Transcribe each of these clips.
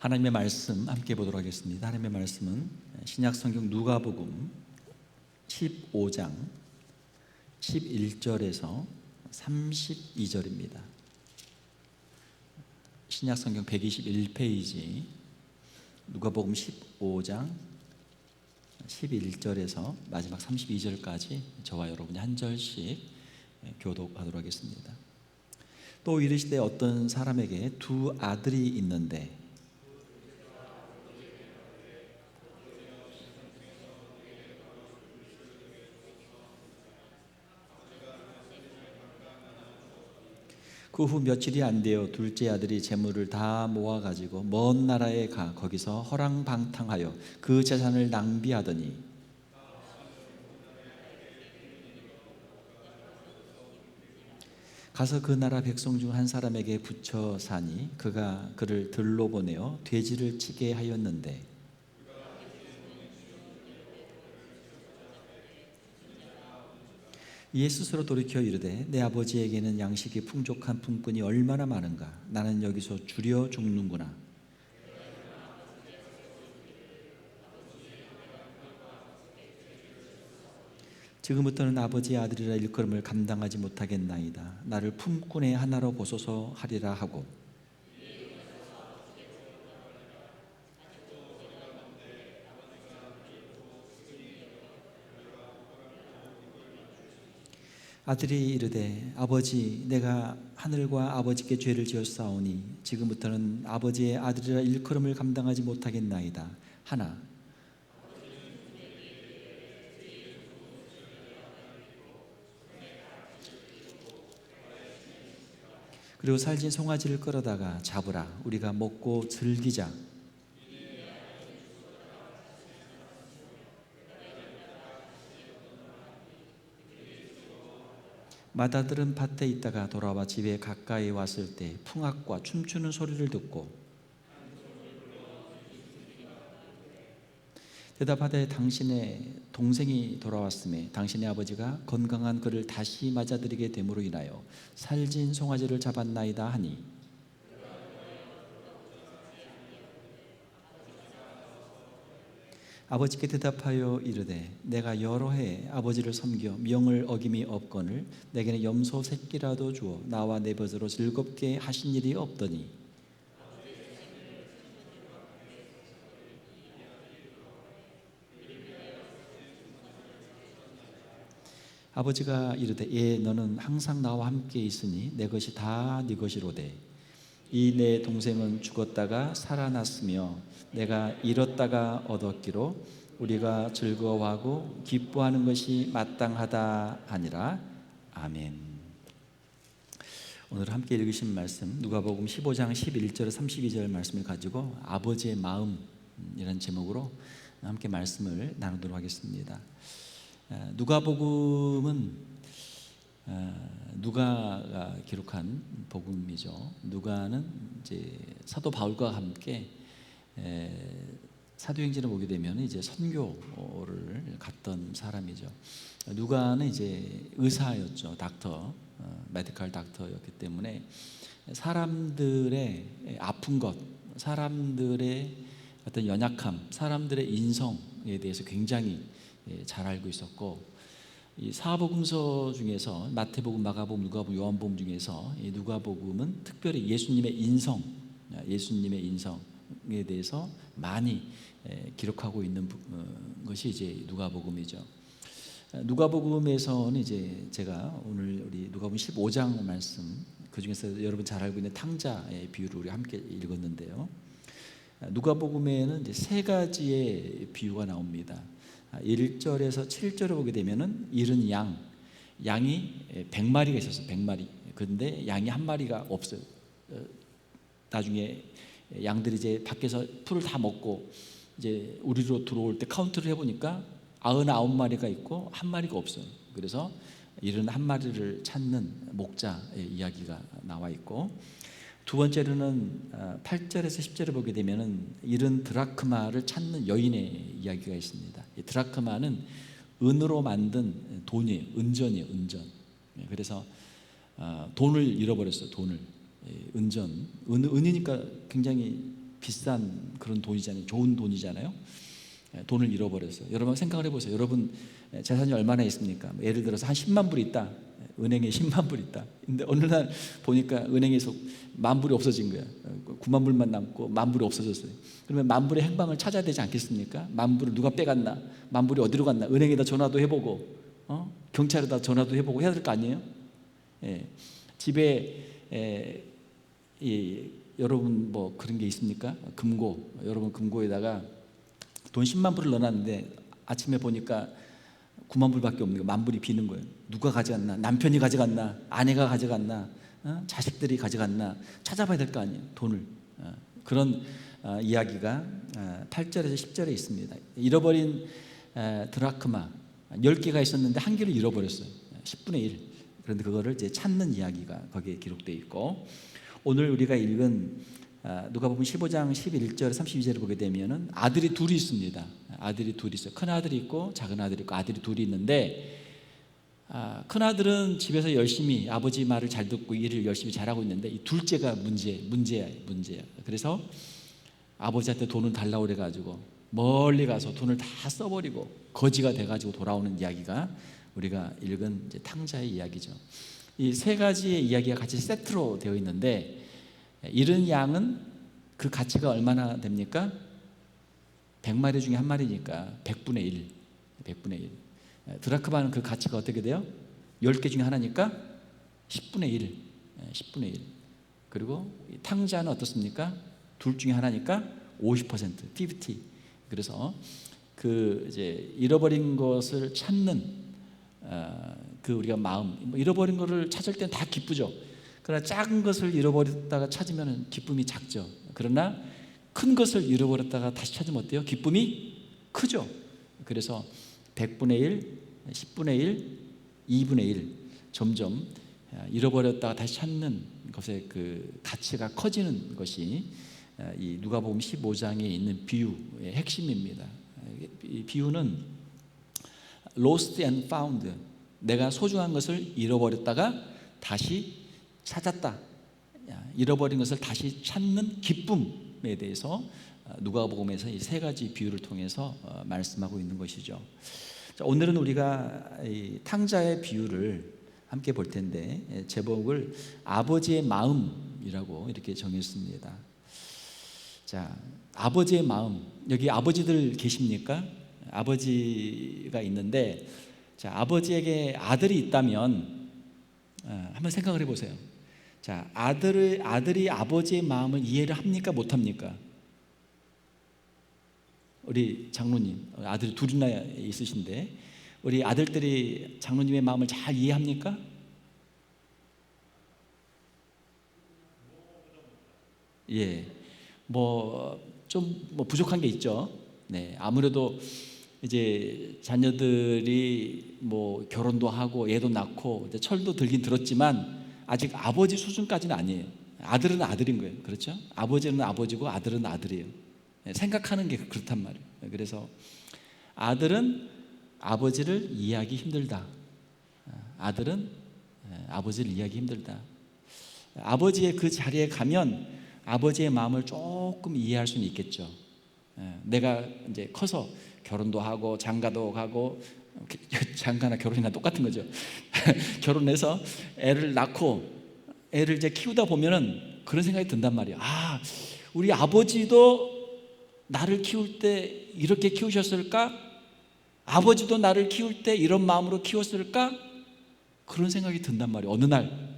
하나님의 말씀 함께 보도록 하겠습니다. 하나님의 말씀은 신약성경 누가복음 15장 11절에서 32절입니다. 신약성경 121페이지 누가복음 15장 11절에서 마지막 32절까지 저와 여러분이 한 절씩 교독하도록 하겠습니다. 또 이르시되 어떤 사람에게 두 아들이 있는데 그 후 며칠이 안 되어 둘째 아들이 재물을 다 모아가지고 먼 나라에 가 거기서 허랑방탕하여 그 재산을 낭비하더니 가서 그 나라 백성 중 한 사람에게 붙여 사니 그가 그를 들로 보내어 돼지를 치게 하였는데 이에 스스로 돌이켜 이르되 내 아버지에게는 양식이 풍족한 품꾼이 얼마나 많은가. 나는 여기서 줄여 죽는구나. 지금부터는 아버지의 아들이라 일컬음을 감당하지 못하겠나이다. 나를 품꾼의 하나로 보소서 하리라 하고 아들이 이르되 아버지 내가 하늘과 아버지께 죄를 지었사오니 지금부터는 아버지의 아들이라 일컬음을 감당하지 못하겠나이다 하나 그리고 살진 송아지를 끌어다가 잡으라 우리가 먹고 즐기자. 맏아들은 밭에 있다가 돌아와 집에 가까이 왔을 때 풍악과 춤추는 소리를 듣고 대답하되 당신의 동생이 돌아왔음에 당신의 아버지가 건강한 그를 다시 맞아들이게 됨으로 인하여 살진 송아지를 잡았나이다 하니 아버지께 대답하여 이르되 내가 여러 해 아버지를 섬겨 명을 어김이 없거늘 내게는 염소 새끼라도 주어 나와 내 벗으로 즐겁게 하신 일이 없더니 아버지가 이르되 예 너는 항상 나와 함께 있으니 내 것이 다 네 것이로되 이 내 동생은 죽었다가 살아났으며 내가 잃었다가 얻었기로 우리가 즐거워하고 기뻐하는 것이 마땅하다 하니라. 아멘. 오늘 함께 읽으신 말씀 누가복음 15장 11절 32절 말씀을 가지고 아버지의 마음이라는 제목으로 함께 말씀을 나누도록 하겠습니다. 누가복음은 누가가 기록한 복음이죠. 누가는 이제 사도 바울과 함께 사도행전을 보게 되면 이제 선교를 갔던 사람이죠. 누가는 이제 의사였죠. 닥터, 메디컬 닥터였기 때문에 사람들의 아픈 것, 사람들의 어떤 연약함, 사람들의 인성에 대해서 굉장히 잘 알고 있었고 이 사복음서 중에서 마태복음, 마가복음, 누가복음, 요한복음 중에서 이 누가복음은 특별히 예수님의 인성에 대해서 많이 기록하고 있는 것이 이제 누가복음이죠. 누가복음에서는 이제 제가 오늘 우리 누가복음 15장 말씀 그 중에서 여러분 잘 알고 있는 탕자의 비유를 우리 함께 읽었는데요. 누가복음에는 이제 세 가지의 비유가 나옵니다. 1절에서 7절을 보게 되면은 잃은 양이 100마리가 있었어요. 100마리. 그런데 양이 한 마리가 없어요. 나중에 양들이 이제 밖에서 풀을 다 먹고 이제 우리로 들어올 때 카운트를 해보니까 99마리가 있고 한 마리가 없어요. 그래서 잃은 한 마리를 찾는 목자의 이야기가 나와 있고 두 번째로는 8절에서 10절을 보게 되면은 잃은 드라크마를 찾는 여인의 이야기가 있습니다. 이 드라크마는 은으로 만든 돈이에요. 은전이에요. 은전. 그래서 돈을 잃어버렸어요. 돈을. 은전. 은이니까 굉장히 비싼 그런 돈이잖아요. 좋은 돈이잖아요. 돈을 잃어버렸어요. 여러분 생각을 해보세요. 여러분 재산이 얼마나 있습니까? 예를 들어서 한 10만 불이 있다. 은행에 10만 불이 있다. 근데 어느 날 보니까 은행에서 10,000불이 없어진 거야. 9만 불만 남고 10,000불이 없어졌어요. 그러면 10,000불의 행방을 찾아야 되지 않겠습니까? 10,000불을 누가 빼갔나? 10,000불이 어디로 갔나? 은행에다 전화도 해보고, 경찰에다 전화도 해보고 해야 될 거 아니에요? 예. 집에 여러분 뭐 그런 게 있습니까? 금고, 여러분 금고에다가 돈 10만 불을 넣어놨는데 아침에 보니까 9만 불밖에 없는 거예요. 10,000불이 비는 거예요. 누가 가져갔나? 남편이 가져갔나? 아내가 가져갔나? 자식들이 가져갔나? 찾아봐야 될 거 아니에요. 돈을. 그런 이야기가 8절에서 10절에 있습니다. 잃어버린 드라크마 10개가 있었는데 1개를 잃어버렸어요. 10분의 1. 그런데 그거를 이제 찾는 이야기가 거기에 기록되어 있고, 오늘 우리가 읽은 누가복음 15장 11절 32절을 보게 되면은 아들이 둘이 있습니다. 아들이 둘이 있어요. 큰 아들이 있고 작은 아들이 있고 아들이 둘이 있는데, 큰 아들은 집에서 열심히 아버지 말을 잘 듣고 일을 열심히 잘하고 있는데 이 둘째가 문제야. 그래서 아버지한테 돈을 달라고 그래가지고 멀리 가서 돈을 다 써버리고 거지가 돼가지고 돌아오는 이야기가 우리가 읽은 이제 탕자의 이야기죠. 이 세 가지의 이야기가 같이 세트로 되어 있는데, 잃은 양은 그 가치가 얼마나 됩니까? 100마리 중에 한 마리니까 100분의 1. 100분의 1. 드라크마는 그 가치가 어떻게 돼요? 10개 중에 하나니까 10분의 1. 10분의 1. 그리고 탕자는 어떻습니까? 둘 중에 하나니까 50%. 50. 그래서 그 이제 잃어버린 것을 찾는 그 우리가 마음, 잃어버린 것을 찾을 때는 다 기쁘죠. 그러나 작은 것을 잃어버렸다가 찾으면 기쁨이 작죠. 그러나 큰 것을 잃어버렸다가 다시 찾으면 어때요? 기쁨이 크죠. 그래서 100분의 1, 10분의 1, 2분의 1 점점 잃어버렸다가 다시 찾는 것의 그 가치가 커지는 것이 이 누가복음 15장에 있는 비유의 핵심입니다. 이 비유는 lost and found, 내가 소중한 것을 잃어버렸다가 다시 찾았다, 잃어버린 것을 다시 찾는 기쁨에 대해서 누가복음에서 이 세 가지 비유를 통해서 말씀하고 있는 것이죠. 자, 오늘은 우리가 이 탕자의 비유를 함께 볼 텐데, 제목을 아버지의 마음이라고 이렇게 정했습니다. 자, 아버지의 마음. 여기 아버지들 계십니까? 아버지가 있는데, 자, 아버지에게 아들이 있다면 한번 생각을 해보세요. 자, 아들이 아버지의 마음을 이해를 합니까? 못합니까? 우리 장로님, 아들이 둘이나 있으신데 우리 아들들이 장로님의 마음을 잘 이해합니까? 예, 좀 부족한 게 있죠. 네, 아무래도 이제 자녀들이 결혼도 하고 애도 낳고 이제 철도 들긴 들었지만 아직 아버지 수준까지는 아니에요. 아들은 아들인 거예요. 그렇죠? 아버지는 아버지고 아들은 아들이에요. 생각하는 게 그렇단 말이에요. 그래서 아들은 아버지를 이해하기 힘들다. 아들은 아버지를 이해하기 힘들다. 아버지의 그 자리에 가면 아버지의 마음을 조금 이해할 수는 있겠죠. 내가 이제 커서 결혼도 하고 장가도 가고, 장가나 결혼이나 똑같은 거죠. 결혼해서 애를 낳고 애를 이제 키우다 보면은 그런 생각이 든단 말이에요. 우리 아버지도 나를 키울 때 이렇게 키우셨을까? 아버지도 나를 키울 때 이런 마음으로 키웠을까? 그런 생각이 든단 말이에요. 어느 날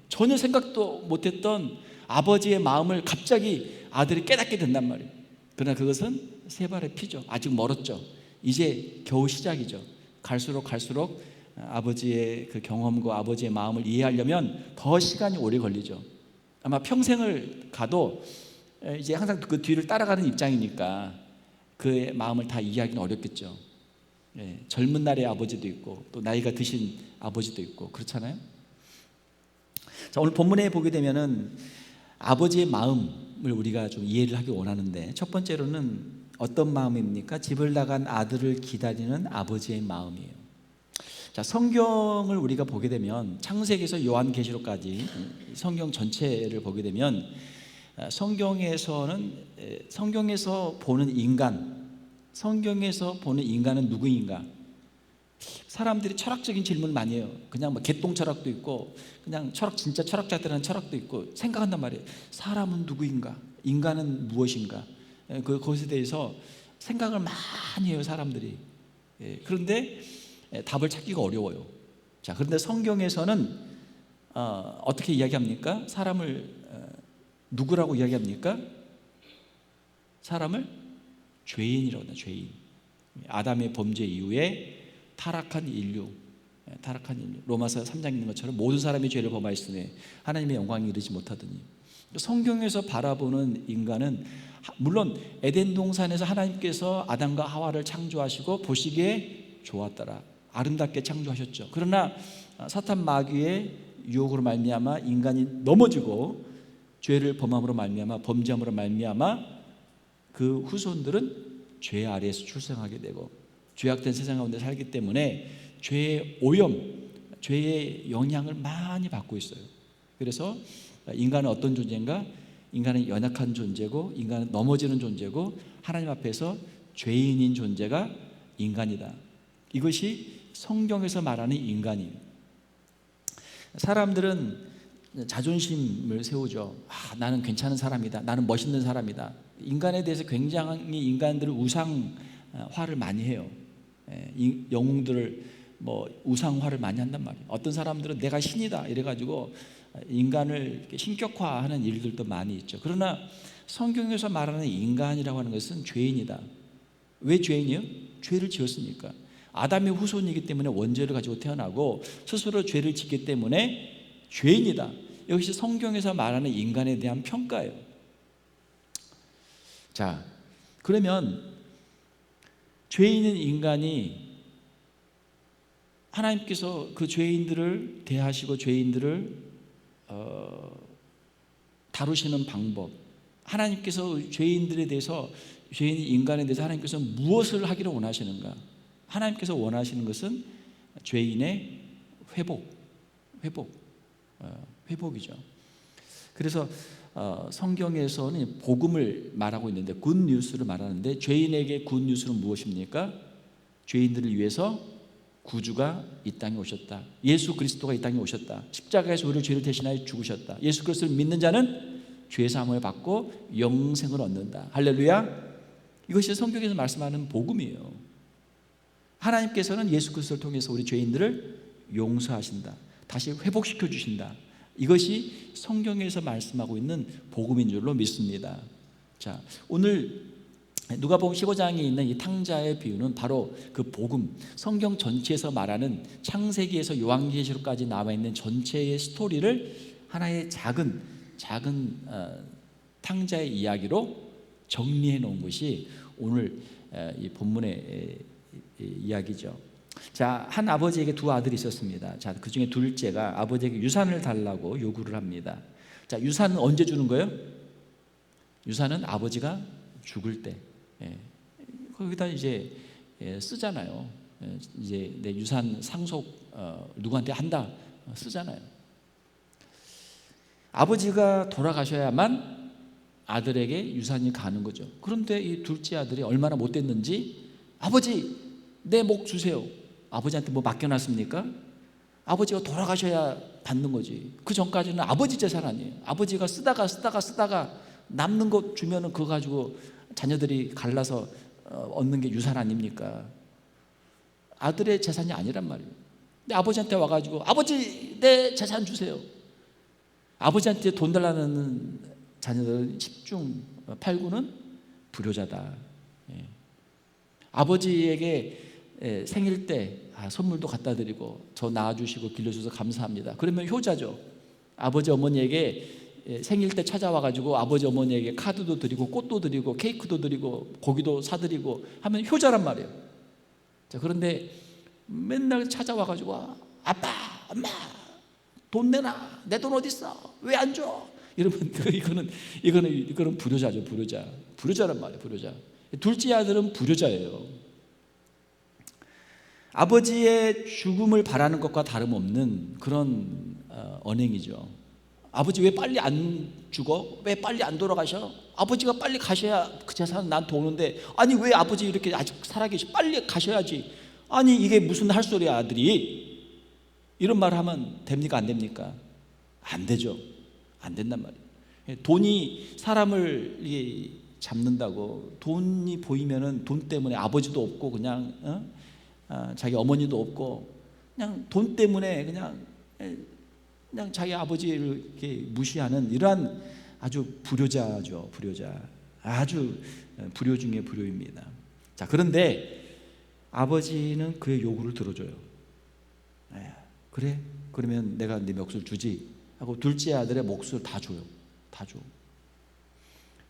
전혀 생각도 못했던 아버지의 마음을 갑자기 아들이 깨닫게 된단 말이에요. 그러나 그것은 세 발의 피죠. 아직 멀었죠. 이제 겨우 시작이죠. 갈수록 아버지의 그 경험과 아버지의 마음을 이해하려면 더 시간이 오래 걸리죠. 아마 평생을 가도 이제 항상 그 뒤를 따라가는 입장이니까 그의 마음을 다 이해하기는 어렵겠죠. 젊은 날의 아버지도 있고 또 나이가 드신 아버지도 있고 그렇잖아요. 자, 오늘 본문에 보게 되면은 아버지의 마음을 우리가 좀 이해를 하기 원하는데, 첫 번째로는 어떤 마음입니까? 집을 나간 아들을 기다리는 아버지의 마음이에요. 자, 성경을 우리가 보게 되면 창세기에서 요한계시록까지 성경 전체를 보게 되면 성경에서 보는 인간은 누구인가? 사람들이 철학적인 질문을 많이 해요. 그냥 뭐 개똥 철학도 있고, 그냥 진짜 철학자들은 철학도 있고 생각한단 말이에요. 사람은 누구인가? 인간은 무엇인가? 그것에 대해서 생각을 많이 해요, 사람들이. 그런데 답을 찾기가 어려워요. 자, 그런데 성경에서는 어떻게 이야기합니까? 사람을 누구라고 이야기합니까? 사람을 죄인이라고 해요. 죄인. 아담의 범죄 이후에 타락한 인류. 로마서 3장 있는 것처럼 모든 사람이 죄를 범하였으니 하나님의 영광에 이르지 못하더니. 성경에서 바라보는 인간은, 물론 에덴 동산에서 하나님께서 아담과 하와를 창조하시고 보시기에 좋았더라, 아름답게 창조하셨죠. 그러나 사탄 마귀의 유혹으로 말미암아 인간이 넘어지고 죄를 범함으로 말미암아, 범죄함으로 말미암아 그 후손들은 죄 아래에서 출생하게 되고 죄악된 세상 가운데 살기 때문에 죄의 오염, 죄의 영향을 많이 받고 있어요. 그래서 인간은 어떤 존재인가? 인간은 연약한 존재고, 인간은 넘어지는 존재고, 하나님 앞에서 죄인인 존재가 인간이다. 이것이 성경에서 말하는 인간이에요. 사람들은 자존심을 세우죠. 나는 괜찮은 사람이다, 나는 멋있는 사람이다. 인간에 대해서 굉장히 인간들은 우상화를 많이 해요. 영웅들을 우상화를 많이 한단 말이에요. 어떤 사람들은 내가 신이다 이래가지고 인간을 신격화하는 일들도 많이 있죠. 그러나 성경에서 말하는 인간이라고 하는 것은 죄인이다. 왜 죄인이에요? 죄를 지었으니까. 아담의 후손이기 때문에 원죄를 가지고 태어나고 스스로 죄를 짓기 때문에 죄인이다. 이것이 성경에서 말하는 인간에 대한 평가예요. 자, 그러면 죄인인 인간이 하나님께서 그 죄인들을 대하시고 죄인들을 다루시는 방법, 하나님께서 죄인들에 대해서, 죄인 인간에 대해서 하나님께서 무엇을 하기를 원하시는가? 하나님께서 원하시는 것은 죄인의 회복이죠. 그래서 성경에서는 복음을 말하고 있는데, 굿뉴스를 말하는데, 죄인에게 굿뉴스는 무엇입니까? 죄인들을 위해서 구주가 이 땅에 오셨다. 예수 그리스도가 이 땅에 오셨다. 십자가에서 우리를 죄를 대신하여 죽으셨다. 예수 그리스도를 믿는 자는 죄 사함을 받고 영생을 얻는다. 할렐루야. 이것이 성경에서 말씀하는 복음이에요. 하나님께서는 예수 그리스도를 통해서 우리 죄인들을 용서하신다. 다시 회복시켜 주신다. 이것이 성경에서 말씀하고 있는 복음인 줄로 믿습니다. 자, 오늘 누가복음 15장에 있는 이 탕자의 비유는 바로 그 복음, 성경 전체에서 말하는 창세기에서 요한계시록까지 나와 있는 전체의 스토리를 하나의 작은 탕자의 이야기로 정리해 놓은 것이 오늘 이 본문의 이야기죠. 자, 한 아버지에게 두 아들이 있었습니다. 자, 그 중에 둘째가 아버지에게 유산을 달라고 요구를 합니다. 자, 유산은 언제 주는 거예요? 유산은 아버지가 죽을 때. 거기다 이제 쓰잖아요. 이제 내 유산 상속 누구한테 한다 쓰잖아요. 아버지가 돌아가셔야만 아들에게 유산이 가는 거죠. 그런데 이 둘째 아들이 얼마나 못됐는지, 아버지 내 목 주세요. 아버지한테 뭐 맡겨놨습니까? 아버지가 돌아가셔야 받는 거지. 그 전까지는 아버지 재산 아니에요. 아버지가 쓰다가 남는 거 주면은 그거 가지고 자녀들이 갈라서 얻는 게 유산 아닙니까? 아들의 재산이 아니란 말이에요. 근데 아버지한테 와가지고 아버지 내 재산 주세요. 아버지한테 돈 달라는 자녀들은 10중 8구는 불효자다. 아버지에게 생일 때 선물도 갖다 드리고 저 낳아주시고 길러주셔서 감사합니다. 그러면 효자죠. 아버지 어머니에게 생일 때 찾아와가지고 아버지 어머니에게 카드도 드리고 꽃도 드리고 케이크도 드리고 고기도 사드리고 하면 효자란 말이에요. 자, 그런데 맨날 찾아와가지고 아빠 엄마 돈 내놔, 내 돈 어디 있어, 왜 안 줘? 이러면 이거는 불효자죠. 불효자란 말이에요. 불효자. 둘째 아들은 불효자예요. 아버지의 죽음을 바라는 것과 다름없는 그런 언행이죠. 아버지 왜 빨리 안 죽어? 왜 빨리 안 돌아가셔? 아버지가 빨리 가셔야 그 재산 나한테 오는데, 아니 왜 아버지 이렇게 아직 살아계시? 빨리 가셔야지. 아니 이게 무슨 할 소리야 아들이. 이런 말 하면 됩니까 안 됩니까? 안 되죠. 안 된단 말이에요. 돈이 사람을 잡는다고. 돈이 보이면은 돈 때문에 아버지도 없고 그냥 자기 어머니도 없고 그냥 돈 때문에 그냥 자기 아버지를 이렇게 무시하는 이러한 아주 불효자죠. 불효자. 아주 불효 중에 불효입니다. 자, 그런데 아버지는 그의 요구를 들어줘요. 그래? 그러면 내가 네 몫을 주지 하고 둘째 아들의 몫을 다 줘요. 다 줘.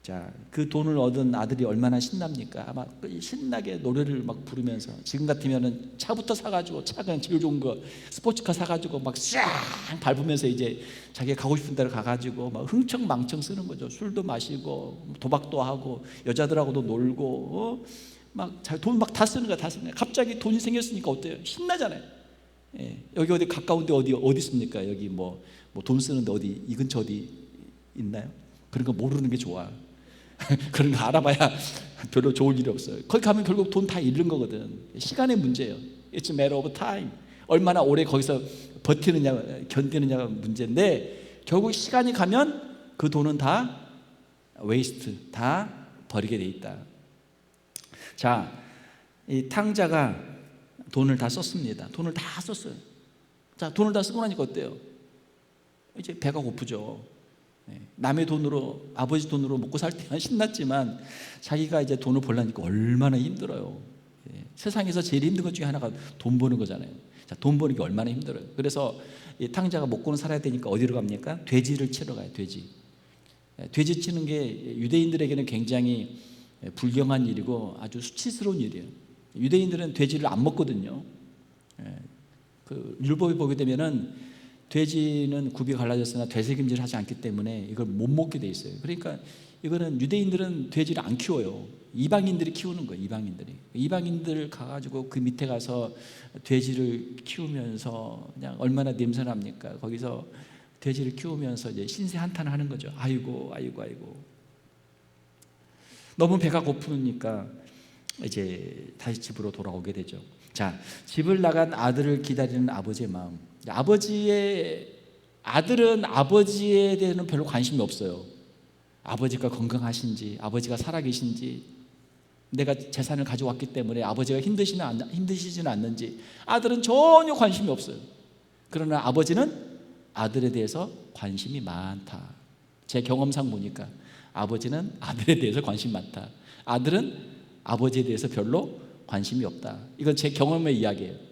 자, 그 돈을 얻은 아들이 얼마나 신납니까? 아마 신나게 노래를 막 부르면서, 지금 같으면은 차부터 사가지고, 차 그냥 제일 좋은 거 스포츠카 사가지고 막 싹 밟으면서 이제 자기가 가고 싶은 데로 가가지고 막 흥청망청 쓰는 거죠. 술도 마시고 도박도 하고 여자들하고도 놀고 막 돈 막 다 쓰는 거야, 다 쓰는 거야. 갑자기 돈이 생겼으니까 어때요? 신나잖아요. 여기 어디 가까운데 어디 있습니까? 여기 뭐 돈 쓰는데 어디 이 근처 어디 있나요? 그런 거 모르는 게 좋아. 그런 거 알아봐야 별로 좋을 일이 없어요. 거기 가면 결국 돈 다 잃는 거거든. 시간의 문제예요. It's a matter of time. 얼마나 오래 거기서 버티느냐, 견디느냐가 문제인데, 결국 시간이 가면 그 돈은 다 웨이스트, 다 버리게 돼 있다. 자, 이 탕자가 돈을 다 썼습니다. 돈을 다 썼어요. 자, 돈을 다 쓰고 나니까 어때요? 이제 배가 고프죠. 남의 돈으로, 아버지 돈으로 먹고 살 때는 신났지만 자기가 이제 돈을 벌려니까 얼마나 힘들어요. 세상에서 제일 힘든 것 중에 하나가 돈 버는 거잖아요. 자, 돈 버는 게 얼마나 힘들어요. 그래서 이 탕자가 먹고는 살아야 되니까 어디로 갑니까? 돼지를 치러 가요. 돼지 치는 게 유대인들에게는 굉장히 불경한 일이고 아주 수치스러운 일이에요. 유대인들은 돼지를 안 먹거든요. 그 율법에 보게 되면은 돼지는 굽이 갈라졌으나 되새김질을 하지 않기 때문에 이걸 못 먹게 돼 있어요. 그러니까 이거는 유대인들은 돼지를 안 키워요. 이방인들이 키우는 거예요. 이방인들 가가지고 그 밑에 가서 돼지를 키우면서 그냥 얼마나 냄새납니까? 거기서 돼지를 키우면서 이제 신세 한탄을 하는 거죠. 아이고. 너무 배가 고프니까 이제 다시 집으로 돌아오게 되죠. 자, 집을 나간 아들을 기다리는 아버지의 마음. 아들은 아버지에 대해서는 별로 관심이 없어요. 아버지가 건강하신지, 아버지가 살아계신지, 내가 재산을 가져왔기 때문에 아버지가 힘드시지는 않는지 아들은 전혀 관심이 없어요. 그러나 아버지는 아들에 대해서 관심이 많다. 제 경험상 보니까 아버지는 아들에 대해서 관심이 많다. 아들은 아버지에 대해서 별로 관심이 없다. 이건 제 경험의 이야기예요.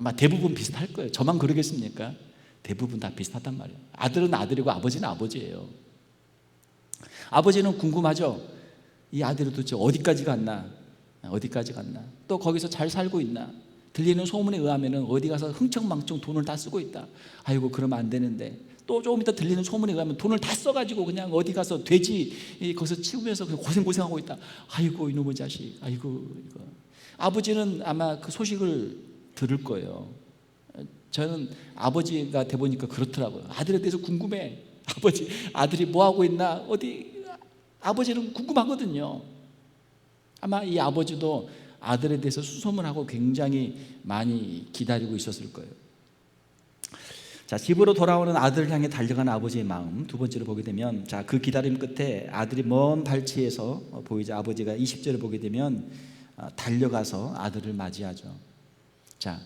아마 대부분 비슷할 거예요. 저만 그러겠습니까? 대부분 다 비슷하단 말이에요. 아들은 아들이고 아버지는 아버지예요. 아버지는 궁금하죠. 이 아들이 도대체 어디까지 갔나? 또 거기서 잘 살고 있나? 들리는 소문에 의하면 어디 가서 흥청망청 돈을 다 쓰고 있다. 아이고, 그러면 안 되는데. 또 조금 이따 들리는 소문에 의하면 돈을 다 써가지고 그냥 어디 가서 돼지 거기서 치우면서 고생하고 있다. 아이고, 이놈의 자식. 아이고, 이거. 아버지는 아마 그 소식을 들을 거예요. 저는 아버지가 돼 보니까 그렇더라고요. 아들에 대해서 궁금해. 아들이 뭐 하고 있나? 아버지는 궁금하거든요. 아마 이 아버지도 아들에 대해서 수소문하고 굉장히 많이 기다리고 있었을 거예요. 자, 집으로 돌아오는 아들을 향해 달려가는 아버지의 마음, 두 번째로 보게 되면, 자, 그 기다림 끝에 아들이 먼 발치에서 보이자 아버지가 20절을 보게 되면 달려가서 아들을 맞이하죠. 자,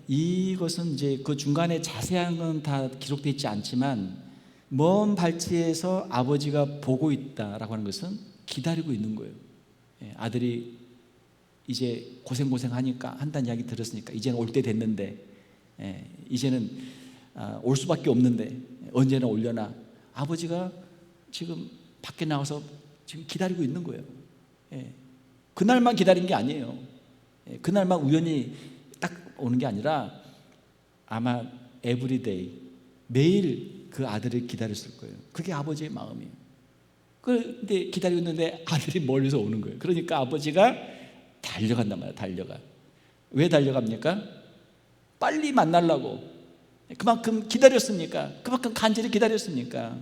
이것은 이제 그 중간에 자세한 건 다 기록되어 있지 않지만, 먼 발치에서 아버지가 보고 있다라고 하는 것은 기다리고 있는 거예요. 아들이 이제 고생하니까 한다는 이야기 들었으니까 이제는 올 때 됐는데, 이제는 올 수밖에 없는데 언제나 올려나. 아버지가 지금 밖에 나와서 지금 기다리고 있는 거예요. 그날만 기다린 게 아니에요. 그날만 우연히 딱 오는 게 아니라 아마 에브리데이, 매일 그 아들을 기다렸을 거예요. 그게 아버지의 마음이에요. 그런데 기다리고 있는데 아들이 멀리서 오는 거예요. 그러니까 아버지가 달려간단 말이에요. 왜 달려갑니까? 빨리 만나려고. 그만큼 기다렸습니까? 그만큼 간절히 기다렸습니까?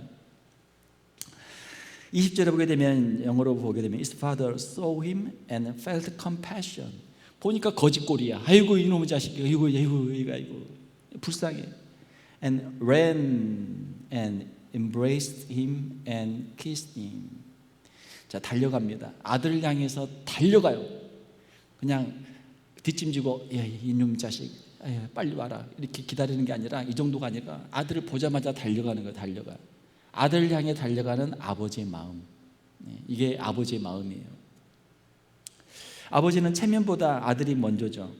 20절에 보게 되면, 영어로 보게 되면 His father saw him and felt compassion. 보니까 거짓골이야. 아이고 이놈의 자식이, 아이고 불쌍해. And ran and embraced him and kissed him. 자, 달려갑니다. 아들을 향해서 달려가요. 그냥 뒷짐지고, 이놈 자식, 빨리 와라, 이렇게 기다리는 게 아니라, 이 정도가 아니라 아들을 보자마자 달려가는 거예요. 달려가. 아들을 향해 달려가는 아버지의 마음, 이게 아버지의 마음이에요. 아버지는 체면보다 아들이 먼저죠.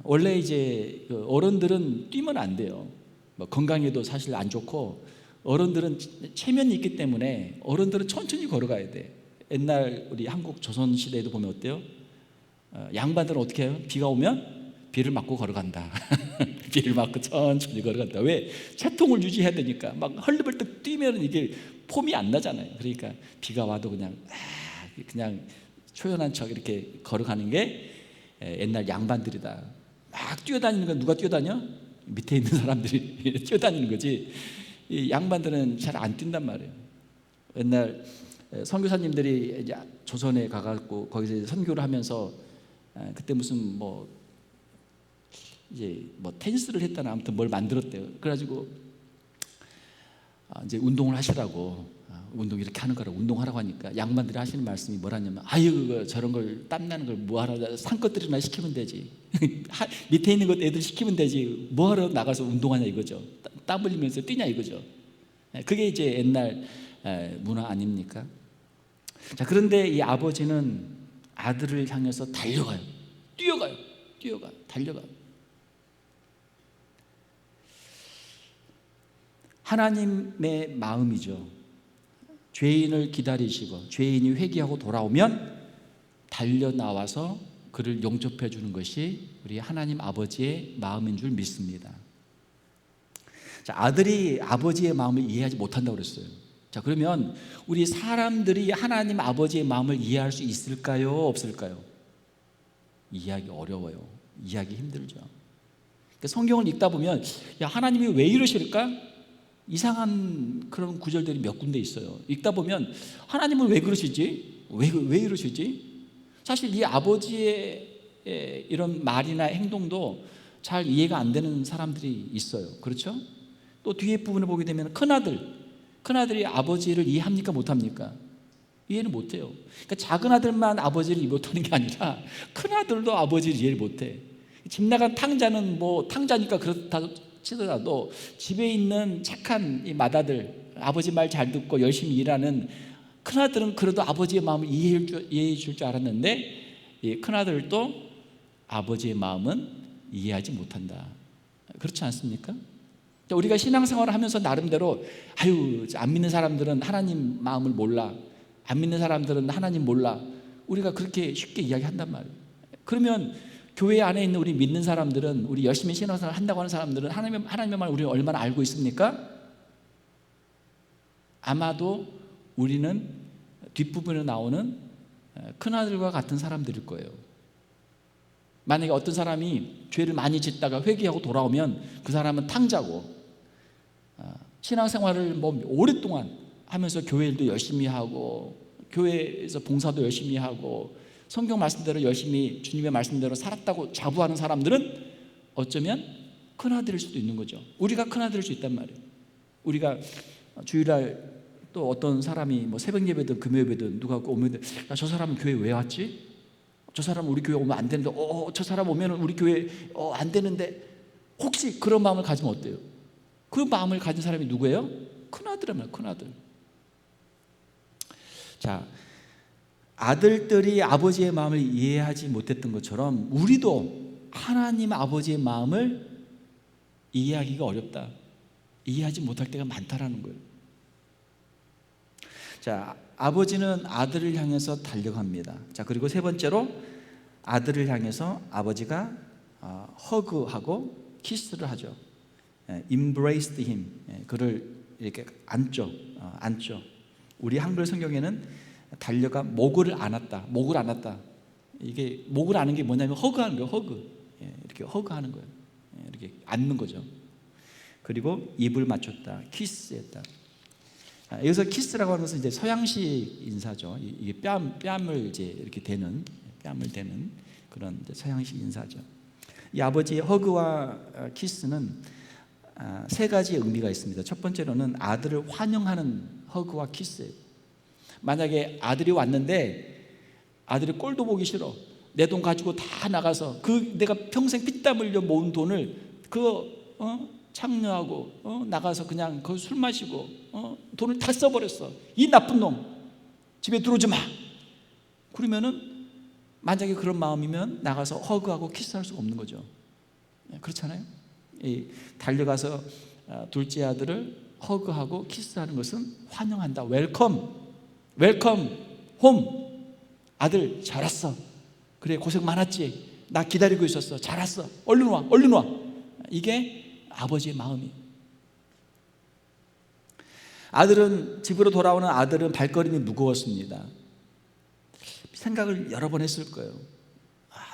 원래 이제 어른들은 뛰면 안 돼요. 뭐 건강에도 사실 안 좋고, 어른들은 체면이 있기 때문에 어른들은 천천히 걸어가야 돼. 옛날 우리 한국 조선 시대에도 보면 어때요? 양반들은 어떻게 해요? 비가 오면 비를 맞고 걸어간다. 비를 맞고 천천히 걸어간다. 왜? 채통을 유지해야 되니까. 막 헐리벌떡 뛰면 이게 폼이 안 나잖아요. 그러니까 비가 와도 그냥 초연한 척 이렇게 걸어가는 게 옛날 양반들이다. 막 뛰어다니는 건 누가 뛰어다녀? 밑에 있는 사람들이 뛰어다니는 거지. 이 양반들은 잘 안 뛴단 말이에요. 옛날 선교사님들이 이제 조선에 가갖고 거기서 선교를 하면서, 그때 무슨 이제 테니스를 했다나 아무튼 뭘 만들었대요. 그래가지고 이제 운동을 하시라고, 운동 이렇게 하는 거라고, 운동하라고 하니까 양반들이 하시는 말씀이 뭐라냐면, 아유 저런 걸 땀나는 걸 뭐하러 산 것들이나 시키면 되지. 밑에 있는 것 애들 시키면 되지, 뭐하러 나가서 운동하냐 이거죠. 땀 흘리면서 뛰냐 이거죠. 그게 이제 옛날 문화 아닙니까? 자, 그런데 이 아버지는 아들을 향해서 달려가요. 달려가요. 하나님의 마음이죠. 죄인을 기다리시고 죄인이 회개하고 돌아오면 달려나와서 그를 용접해 주는 것이 우리 하나님 아버지의 마음인 줄 믿습니다. 자, 아들이 아버지의 마음을 이해하지 못한다고 그랬어요. 자, 그러면 우리 사람들이 하나님 아버지의 마음을 이해할 수 있을까요? 없을까요? 이해하기 어려워요. 이해하기 힘들죠. 그러니까 성경을 읽다 보면, 하나님이 왜 이러실까? 이상한 그런 구절들이 몇 군데 있어요. 읽다 보면 하나님은 왜 그러시지? 왜 이러시지? 사실 이 아버지의 이런 말이나 행동도 잘 이해가 안 되는 사람들이 있어요. 그렇죠? 또 뒤에 부분을 보게 되면 큰아들이 아버지를 이해합니까? 못합니까? 이해를 못해요. 그러니까 작은 아들만 아버지를 이해 못하는 게 아니라 큰아들도 아버지를 이해를 못해. 집 나간 탕자는 탕자니까 그렇다 치더라도 집에 있는 착한 이 맏아들, 아버지 말 잘 듣고 열심히 일하는 큰아들은 그래도 아버지의 마음을 이해해 줄 줄 알았는데, 이 큰아들도 아버지의 마음은 이해하지 못한다. 그렇지 않습니까? 우리가 신앙생활을 하면서 나름대로, 안 믿는 사람들은 하나님 마음을 몰라, 안 믿는 사람들은 하나님 몰라, 우리가 그렇게 쉽게 이야기한단 말이에요. 그러면 교회 안에 있는 우리 믿는 사람들은, 우리 열심히 신앙생활을 한다고 하는 사람들은 하나님의 말을 우리가 얼마나 알고 있습니까? 아마도 우리는 뒷부분에 나오는 큰아들과 같은 사람들일 거예요. 만약에 어떤 사람이 죄를 많이 짓다가 회개하고 돌아오면 그 사람은 탕자고, 신앙생활을 오랫동안 하면서 교회 일도 열심히 하고 교회에서 봉사도 열심히 하고 성경 말씀대로 열심히 주님의 말씀대로 살았다고 자부하는 사람들은 어쩌면 큰아들일 수도 있는 거죠. 우리가 큰아들일 수 있단 말이에요. 우리가 주일날 또 어떤 사람이 새벽 예배든 금요 예배든 누가 오면, 저 사람은 교회 왜 왔지? 저 사람은 우리 교회 오면 안 되는데, 저 사람 오면 우리 교회 안 되는데, 혹시 그런 마음을 가지면 어때요? 그 마음을 가진 사람이 누구예요? 큰아들이란, 큰아들. 자, 아들들이 아버지의 마음을 이해하지 못했던 것처럼 우리도 하나님 아버지의 마음을 이해하기가 어렵다, 이해하지 못할 때가 많다라는 거예요. 자, 아버지는 아들을 향해서 달려갑니다. 자, 그리고 세 번째로 아들을 향해서 아버지가 허그하고 키스를 하죠. embraced him. 그를 이렇게 안죠. 우리 한글 성경에는 달려가 목을 안았다. 이게 목을 안은 게 뭐냐면 허그하는 거예요. 이렇게 허그하는 거예요. 이렇게 앉는 거죠. 그리고 입을 맞췄다, 키스했다. 여기서 키스라고 하는 것은 이제 서양식 인사죠. 이게 뺨을 이제 이렇게 대는, 뺨을 대는 그런 이제 서양식 인사죠. 이 아버지의 허그와 키스는 세 가지의 의미가 있습니다. 첫 번째로는 아들을 환영하는 허그와 키스예요. 만약에 아들이 왔는데 아들이 꼴도 보기 싫어, 내 돈 가지고 다 나가서 내가 평생 피땀 흘려 모은 돈을 창녀하고 나가서 그냥 거기 술 마시고 돈을 다 써버렸어, 이 나쁜 놈, 집에 들어오지 마. 그러면은 만약에 그런 마음이면 나가서 허그하고 키스할 수가 없는 거죠. 그렇잖아요. 달려가서 둘째 아들을 허그하고 키스하는 것은 환영한다. 웰컴 홈. 아들 잘 왔어. 그래, 고생 많았지. 나 기다리고 있었어. 잘 왔어. 얼른 와. 이게 아버지의 마음이에요. 집으로 돌아오는 아들은 발걸음이 무거웠습니다. 생각을 여러 번 했을 거예요.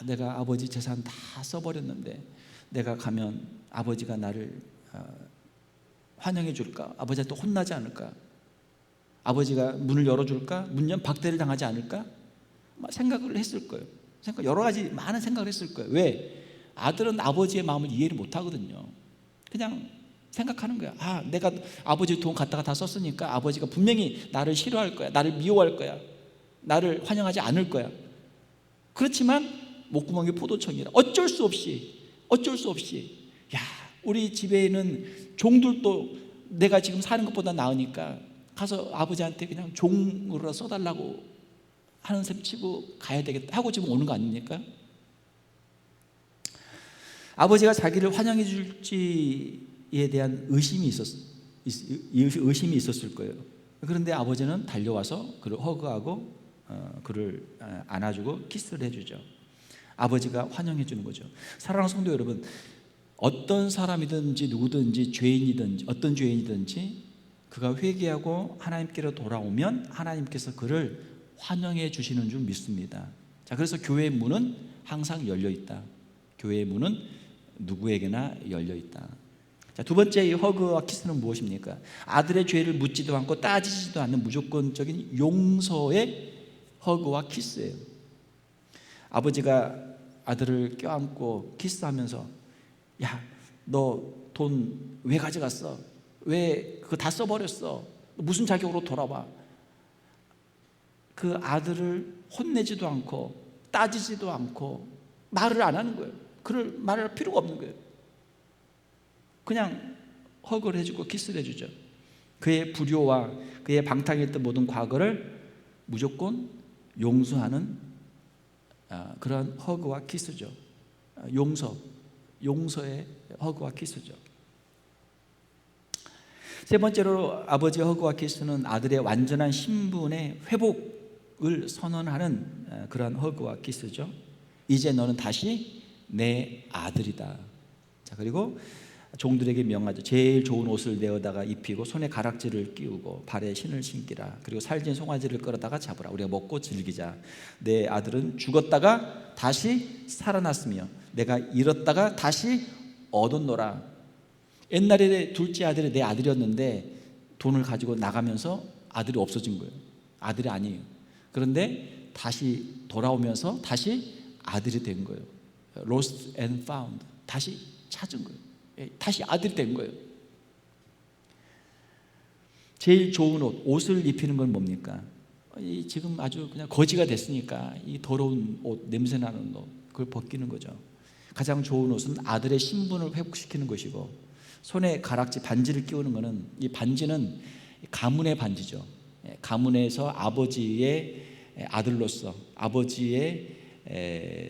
내가 아버지 재산 다 써버렸는데 내가 가면 아버지가 나를 환영해 줄까? 아버지한테 혼나지 않을까? 아버지가 문을 열어줄까? 문연 박대를 당하지 않을까? 생각을 했을 거예요. 여러 가지 많은 생각을 했을 거예요. 왜? 아들은 아버지의 마음을 이해를 못하거든요. 그냥 생각하는 거야. 내가 아버지 돈 갖다가 다 썼으니까 아버지가 분명히 나를 싫어할 거야, 나를 미워할 거야, 나를 환영하지 않을 거야. 그렇지만 목구멍이 포도청이라 어쩔 수 없이 우리 집에 있는 종들도 내가 지금 사는 것보다 나으니까 가서 아버지한테 그냥 종으로 써달라고 하는 셈 치고 가야 되겠다 하고 지금 오는 거 아닙니까? 아버지가 자기를 환영해 줄지에 대한 의심이 있었을 거예요. 그런데 아버지는 달려와서 그를 허그하고 그를 안아주고 키스를 해주죠. 아버지가 환영해 주는 거죠. 사랑하는 성도 여러분, 어떤 사람이든지 누구든지 죄인이든지 어떤 죄인이든지 그가 회개하고 하나님께로 돌아오면 하나님께서 그를 환영해 주시는 줄 믿습니다. 자, 그래서 교회의 문은 항상 열려 있다. 교회의 문은 누구에게나 열려 있다. 자, 두 번째 이 허그와 키스는 무엇입니까? 아들의 죄를 묻지도 않고 따지지도 않는 무조건적인 용서의 허그와 키스예요. 아버지가 아들을 껴안고 키스하면서 너 돈 왜 가져갔어? 왜 그거 다 써버렸어? 무슨 자격으로 돌아와? 그 아들을 혼내지도 않고 따지지도 않고 말을 안 하는 거예요. 그를 말할 필요가 없는 거예요. 그냥 허그를 해주고 키스를 해주죠. 그의 불효와 그의 방탕했던 모든 과거를 무조건 용서하는 그런 허그와 키스죠. 용서의 허그와 키스죠. 세 번째로 아버지의 허그와 키스는 아들의 완전한 신분의 회복을 선언하는 그런 허그와 키스죠. 이제 너는 다시 내 아들이다. 자, 그리고 종들에게 명하죠. 제일 좋은 옷을 내어다가 입히고 손에 가락지를 끼우고 발에 신을 신기라. 그리고 살진 송아지를 끌어다가 잡으라. 우리가 먹고 즐기자. 내 아들은 죽었다가 다시 살아났으며 내가 잃었다가 다시 얻었노라. 옛날에 둘째 아들이 내 아들이었는데 돈을 가지고 나가면서 아들이 없어진 거예요. 아들이 아니에요. 그런데 다시 돌아오면서 다시 아들이 된 거예요. Lost and found. 다시 찾은 거예요. 다시 아들이 된 거예요. 제일 좋은 옷을 입히는 건 뭡니까? 지금 아주 그냥 거지가 됐으니까 이 더러운 옷, 냄새나는 옷, 그걸 벗기는 거죠. 가장 좋은 옷은 아들의 신분을 회복시키는 것이고, 손에 가락지 반지를 끼우는 것은, 이 반지는 가문의 반지죠. 가문에서 아버지의 아들로서, 아버지의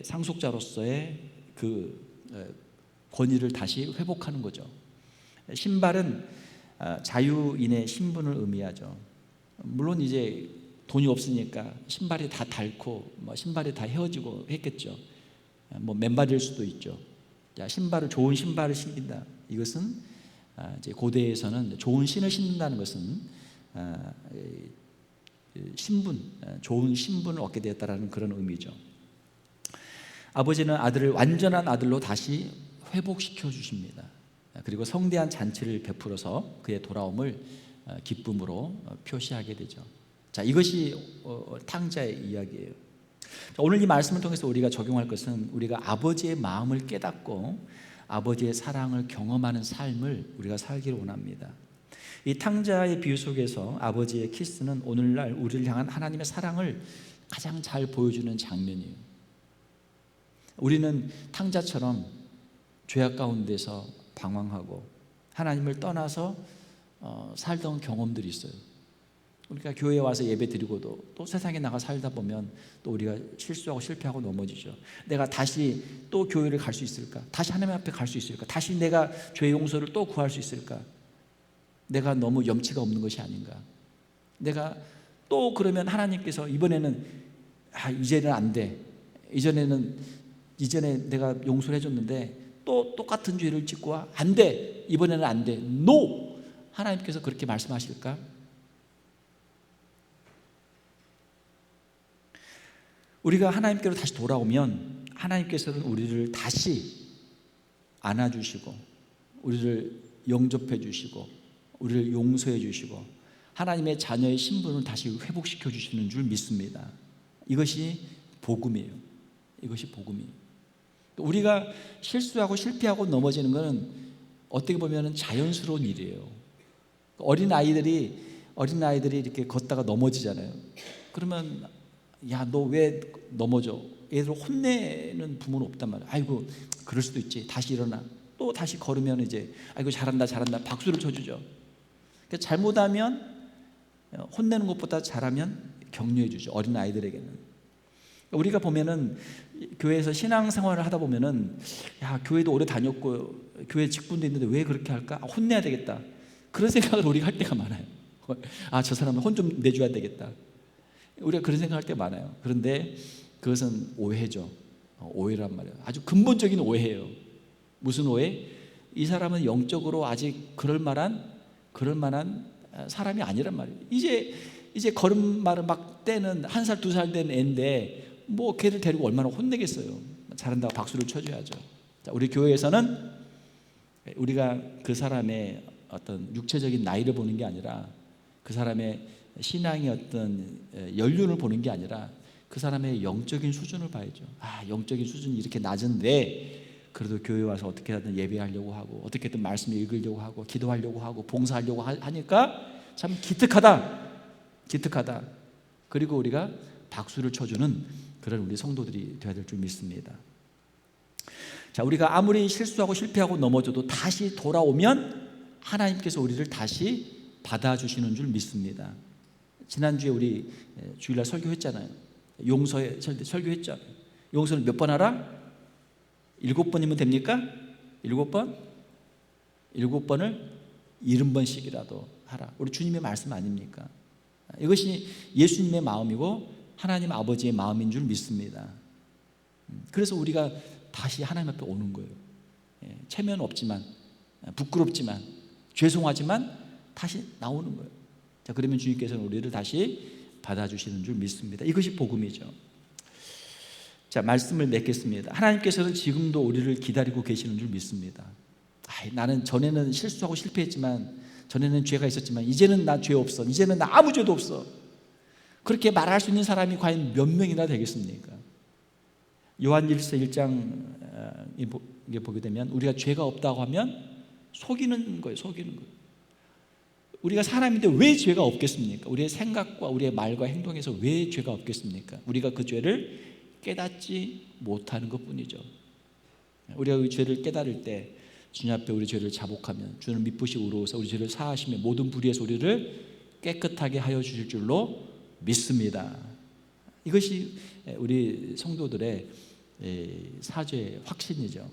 상속자로서의 그 권위를 다시 회복하는 거죠. 신발은 자유인의 신분을 의미하죠. 물론 이제 돈이 없으니까 신발이 다 닳고 신발이 다 헤어지고 했겠죠. 맨발일 수도 있죠. 자, 좋은 신발을 신긴다. 이것은 이제 고대에서는 좋은 신을 신는다는 것은 좋은 신분을 얻게 되었다라는 그런 의미죠. 아버지는 아들을 완전한 아들로 다시 회복시켜 주십니다. 그리고 성대한 잔치를 베풀어서 그의 돌아옴을 기쁨으로 표시하게 되죠. 자, 이것이 탕자의 이야기예요. 자, 오늘 이 말씀을 통해서 우리가 적용할 것은 우리가 아버지의 마음을 깨닫고 아버지의 사랑을 경험하는 삶을 우리가 살기를 원합니다. 이 탕자의 비유 속에서 아버지의 키스는 오늘날 우리를 향한 하나님의 사랑을 가장 잘 보여주는 장면이에요. 우리는 탕자처럼 죄악 가운데서 방황하고 하나님을 떠나서 살던 경험들이 있어요. 우리가 교회에 와서 예배 드리고도 또 세상에 나가 살다 보면 또 우리가 실수하고 실패하고 넘어지죠. 내가 다시 또 교회를 갈 수 있을까? 다시 하나님 앞에 갈 수 있을까? 다시 내가 죄 용서를 또 구할 수 있을까? 내가 너무 염치가 없는 것이 아닌가? 내가 또 그러면 하나님께서 이번에는 이제는 안 돼. 이전에 내가 용서를 해줬는데 또 똑같은 죄를 짓고 와. 안 돼. 이번에는 안 돼. NO! 하나님께서 그렇게 말씀하실까? 우리가 하나님께로 다시 돌아오면 하나님께서는 우리를 다시 안아주시고 우리를 영접해 주시고 우리를 용서해 주시고 하나님의 자녀의 신분을 다시 회복시켜 주시는 줄 믿습니다. 이것이 복음이에요. 이것이 복음이에요. 우리가 실수하고 실패하고 넘어지는 것은 어떻게 보면 자연스러운 일이에요. 어린 아이들이 이렇게 걷다가 넘어지잖아요. 그러면 야, 너 왜 넘어져? 얘들 혼내는 부모는 없단 말이야. 아이고, 그럴 수도 있지. 다시 일어나. 또 다시 걸으면 이제 아이고 잘한다 박수를 쳐주죠. 잘못하면 혼내는 것보다 잘하면 격려해 주죠. 어린 아이들에게는. 우리가 보면은 교회에서 신앙생활을 하다 보면은 야, 교회도 오래 다녔고 교회 직분도 있는데 왜 그렇게 할까? 혼내야 되겠다. 그런 생각을 우리가 할 때가 많아요. 저 사람은 혼 좀 내줘야 되겠다. 우리가 그런 생각할 때 많아요. 그런데 그것은 오해죠. 오해란 말이에요. 아주 근본적인 오해예요. 무슨 오해? 이 사람은 영적으로 아직 그럴 만한 사람이 아니란 말이에요. 이제 걸음마를 막 떼는 1살 2살 된 애인데 뭐 걔를 데리고 얼마나 혼내겠어요. 잘한다고 박수를 쳐줘야죠. 자, 우리 교회에서는 우리가 그 사람의 어떤 육체적인 나이를 보는 게 아니라 그 사람의 신앙의 어떤 연륜을 보는 게 아니라 그 사람의 영적인 수준을 봐야죠. 영적인 수준이 이렇게 낮은데 그래도 교회 와서 어떻게 하든 예배하려고 하고 어떻게든 말씀 읽으려고 하고 기도하려고 하고 봉사하려고 하니까 참 기특하다. 그리고 우리가 박수를 쳐주는 그런 우리 성도들이 되어야 될 줄 믿습니다. 자, 우리가 아무리 실수하고 실패하고 넘어져도 다시 돌아오면 하나님께서 우리를 다시 받아주시는 줄 믿습니다. 지난주에 우리 주일날 설교했잖아요. 용서에 설교했잖아요. 용서를 몇 번 하라? 7번이면 됩니까? 7번? 7번을 70번씩이라도 하라. 우리 주님의 말씀 아닙니까? 이것이 예수님의 마음이고 하나님 아버지의 마음인 줄 믿습니다. 그래서 우리가 다시 하나님 앞에 오는 거예요. 체면 없지만 부끄럽지만 죄송하지만 다시 나오는 거예요. 자, 그러면 주님께서는 우리를 다시 받아주시는 줄 믿습니다. 이것이 복음이죠. 자, 말씀을 맺겠습니다. 하나님께서는 지금도 우리를 기다리고 계시는 줄 믿습니다. 나는 전에는 실수하고 실패했지만 전에는 죄가 있었지만 이제는 나 죄 없어. 이제는 나 아무 죄도 없어. 그렇게 말할 수 있는 사람이 과연 몇 명이나 되겠습니까? 요한일서 1장에 보게 되면 우리가 죄가 없다고 하면 속이는 거예요. 우리가 사람인데 왜 죄가 없겠습니까? 우리의 생각과 우리의 말과 행동에서 왜 죄가 없겠습니까? 우리가 그 죄를 깨닫지 못하는 것뿐이죠. 우리가 그 죄를 깨달을 때 주님 앞에 우리 죄를 자복하면 주는 미쁘시 우러워서 우리 죄를 사하시며 모든 불의에서 우리를 깨끗하게 하여 주실 줄로 믿습니다. 이것이 우리 성도들의 사죄의 확신이죠.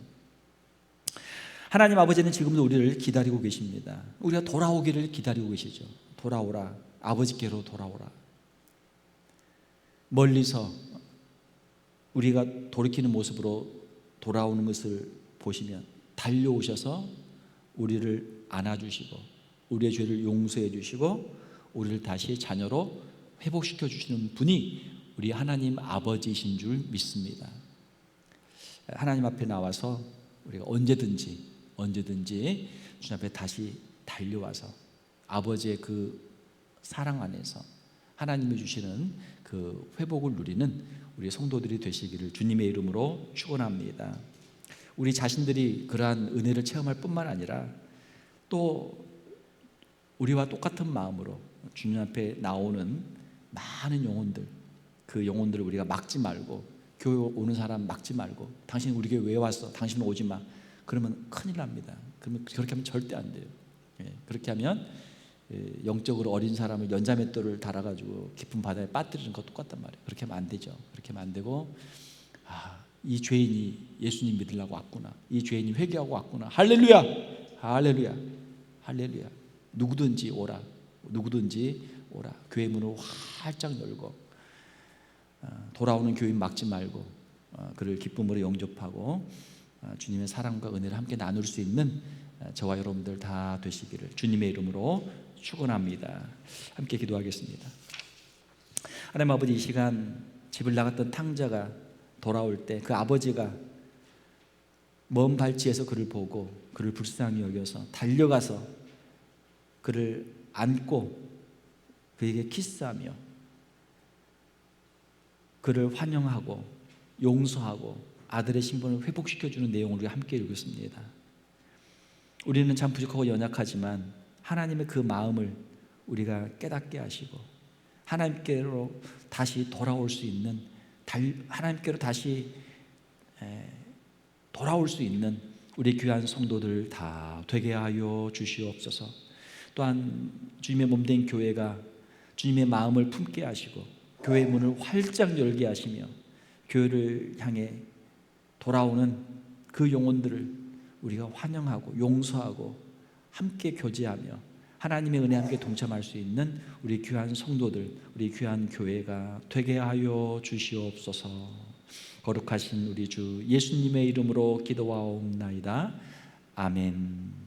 하나님 아버지는 지금도 우리를 기다리고 계십니다. 우리가 돌아오기를 기다리고 계시죠. 돌아오라. 아버지께로 돌아오라. 멀리서 우리가 돌이키는 모습으로 돌아오는 것을 보시면 달려오셔서 우리를 안아주시고 우리의 죄를 용서해 주시고 우리를 다시 자녀로 회복시켜 주시는 분이 우리 하나님 아버지이신 줄 믿습니다. 하나님 앞에 나와서 우리가 언제든지 주님 앞에 다시 달려와서 아버지의 그 사랑 안에서 하나님이 주시는 그 회복을 누리는 우리 성도들이 되시기를 주님의 이름으로 축원합니다. 우리 자신들이 그러한 은혜를 체험할 뿐만 아니라 또 우리와 똑같은 마음으로 주님 앞에 나오는 많은 영혼들, 그 영혼들을 우리가 막지 말고, 교회 오는 사람 막지 말고, 당신 우리 교회 왜 왔어? 당신은 오지 마. 그러면 큰일 납니다. 그러면 그렇게 하면 절대 안 돼요. 그렇게 하면 영적으로 어린 사람을 연자맷돌을 달아가지고 깊은 바다에 빠뜨리는 것 똑같단 말이에요. 그렇게 하면 안 되죠. 그렇게 하면 안 되고, 이 죄인이 예수님 믿으려고 왔구나, 이 죄인이 회개하고 왔구나, 할렐루야, 할렐루야, 할렐루야. 누구든지 오라, 누구든지 오라. 교회 문을 활짝 열고 돌아오는 교인 막지 말고 그를 기쁨으로 영접하고 주님의 사랑과 은혜를 함께 나눌 수 있는 저와 여러분들 다 되시기를 주님의 이름으로 축원합니다. 함께 기도하겠습니다. 하나님 아버지, 이 시간 집을 나갔던 탕자가 돌아올 때 그 아버지가 먼 발치에서 그를 보고 그를 불쌍히 여겨서 달려가서 그를 안고 그에게 키스하며 그를 환영하고 용서하고 아들의 신분을 회복시켜주는 내용을 우리가 함께 읽었습니다. 우리는 참 부족하고 연약하지만 하나님의 그 마음을 우리가 깨닫게 하시고 하나님께로 다시 돌아올 수 있는, 하나님께로 다시 돌아올 수 있는 우리 귀한 성도들 다 되게 하여 주시옵소서. 또한 주님의 몸된 교회가 주님의 마음을 품게 하시고 교회 문을 활짝 열게 하시며 교회를 향해 돌아오는 그 영혼들을 우리가 환영하고 용서하고 함께 교제하며 하나님의 은혜 함께 동참할 수 있는 우리 귀한 성도들, 우리 귀한 교회가 되게 하여 주시옵소서. 거룩하신 우리 주 예수님의 이름으로 기도하옵나이다. 아멘.